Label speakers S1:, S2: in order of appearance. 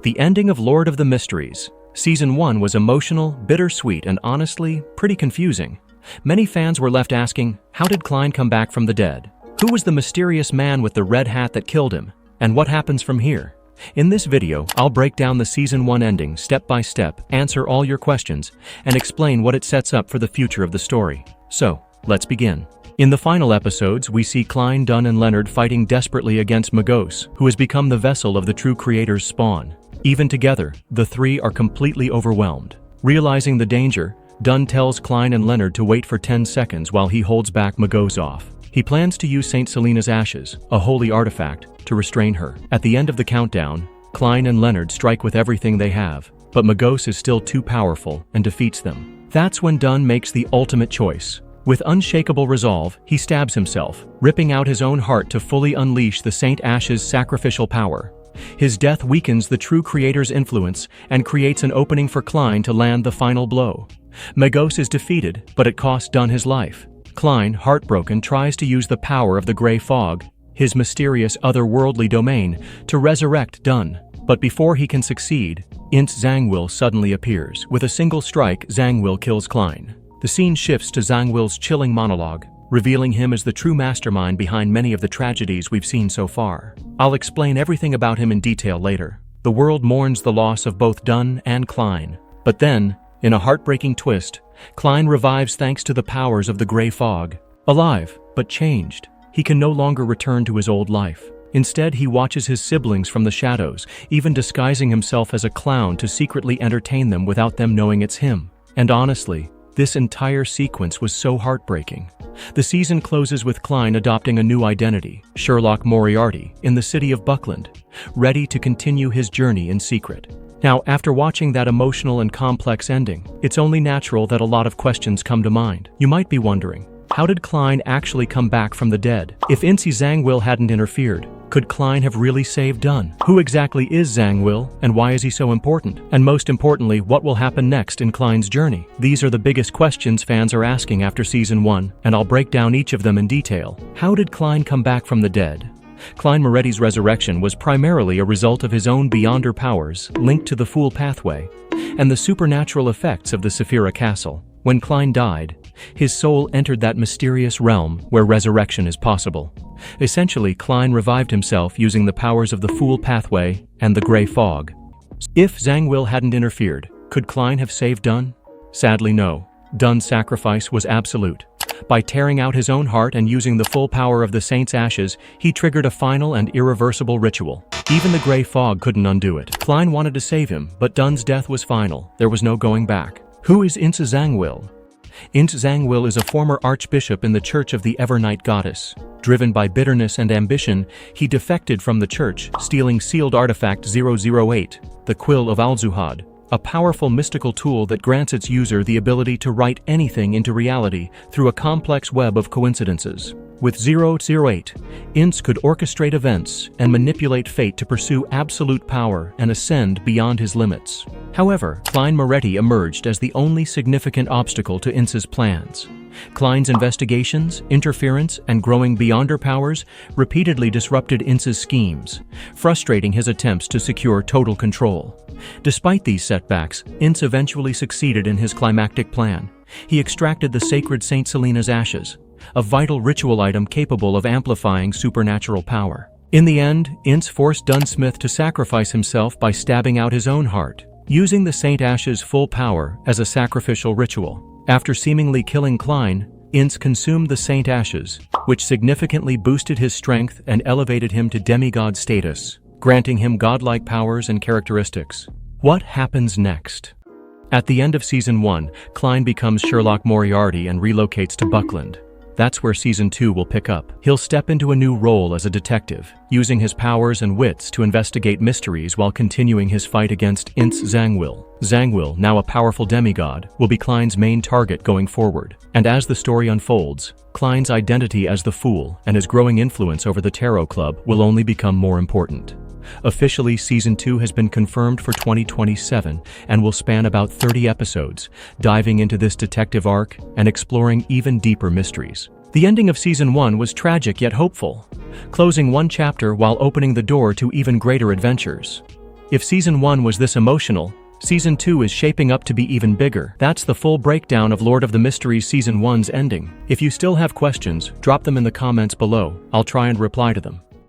S1: The ending of Lord of the Mysteries. Season 1 was emotional, bittersweet, and honestly, pretty confusing. Many fans were left asking, how did Klein come back from the dead? Who was the mysterious man with the red hat that killed him? And what happens from here? In this video, I'll break down the Season 1 ending step by step, answer all your questions, and explain what it sets up for the future of the story. So, let's begin. In the final episodes, we see Klein, Dunn, and Leonard fighting desperately against Magos, who has become the vessel of the true creator's spawn. Even together, the three are completely overwhelmed. Realizing the danger, Dunn tells Klein and Leonard to wait for 10 seconds while he holds back Magos off. He plans to use St. Selena's ashes, a holy artifact, to restrain her. At the end of the countdown, Klein and Leonard strike with everything they have, but Magos is still too powerful and defeats them. That's when Dunn makes the ultimate choice. With unshakable resolve, he stabs himself, ripping out his own heart to fully unleash the Saint Ash's sacrificial power. His death weakens the true creator's influence and creates an opening for Klein to land the final blow. Magos is defeated, but it costs Dunn his life. Klein, heartbroken, tries to use the power of the gray fog, his mysterious otherworldly domain, to resurrect Dunn. But before he can succeed, Ince Zangwill suddenly appears. With a single strike, Zangwill kills Klein. The scene shifts to Zangwill's chilling monologue, revealing him as the true mastermind behind many of the tragedies we've seen so far. I'll explain everything about him in detail later. The world mourns the loss of both Dunn and Klein. But then, in a heartbreaking twist, Klein revives thanks to the powers of the gray fog. Alive, but changed, he can no longer return to his old life. Instead, he watches his siblings from the shadows, even disguising himself as a clown to secretly entertain them without them knowing it's him. And honestly, this entire sequence was so heartbreaking. The season closes with Klein adopting a new identity, Sherlock Moriarty, in the city of Buckland, ready to continue his journey in secret. Now, after watching that emotional and complex ending, it's only natural that a lot of questions come to mind. You might be wondering, how did Klein actually come back from the dead? If Ince Zangwill hadn't interfered, could Klein have really saved Dunn? Who exactly is Zangwill, and why is he so important? And most importantly, what will happen next in Klein's journey? These are the biggest questions fans are asking after Season 1, and I'll break down each of them in detail. How did Klein come back from the dead? Klein Moretti's resurrection was primarily a result of his own beyonder powers linked to the Fool pathway and the supernatural effects of the Saphira Castle. When Klein died, his soul entered that mysterious realm where resurrection is possible. Essentially, Klein revived himself using the powers of the Fool pathway and the gray fog. If Zangwill hadn't interfered, could Klein have saved Dunn? Sadly, no. Dunn's sacrifice was absolute. By tearing out his own heart and using the full power of the Saint's ashes, he triggered a final and irreversible ritual. Even the gray fog couldn't undo it. Klein wanted to save him, but Dunn's death was final. There was no going back. Who is Ince Zangwill? Ince Zangwill is a former archbishop in the Church of the Evernight Goddess. Driven by bitterness and ambition, he defected from the church, stealing sealed artifact 008, the Quill of Al-Zuhad, a powerful mystical tool that grants its user the ability to write anything into reality through a complex web of coincidences. With 008, Ince could orchestrate events and manipulate fate to pursue absolute power and ascend beyond his limits. However, Klein Moretti emerged as the only significant obstacle to Ince's plans. Klein's investigations, interference, and growing beyonder powers repeatedly disrupted Ince's schemes, frustrating his attempts to secure total control. Despite these setbacks, Ince eventually succeeded in his climactic plan. He extracted the sacred St. Selena's ashes, a vital ritual item capable of amplifying supernatural power. In the end, Ince forced Dunn Smith to sacrifice himself by stabbing out his own heart, using the Saint Ash's full power as a sacrificial ritual. After seemingly killing Klein, Ince consumed the Saint Ashes, which significantly boosted his strength and elevated him to demigod status, granting him godlike powers and characteristics. What happens next? At the end of Season 1, Klein becomes Sherlock Moriarty and relocates to Buckland. That's where Season 2 will pick up. He'll step into a new role as a detective, using his powers and wits to investigate mysteries while continuing his fight against Ince Zangwill. Zangwill, now a powerful demigod, will be Klein's main target going forward. And as the story unfolds, Klein's identity as the Fool and his growing influence over the Tarot Club will only become more important. Officially, Season 2 has been confirmed for 2027 and will span about 30 episodes, diving into this detective arc and exploring even deeper mysteries. The ending of Season 1 was tragic yet hopeful, closing one chapter while opening the door to even greater adventures. If Season 1 was this emotional, Season 2 is shaping up to be even bigger. That's the full breakdown of Lord of the Mysteries Season 1's ending. If you still have questions, drop them in the comments below. I'll try and reply to them.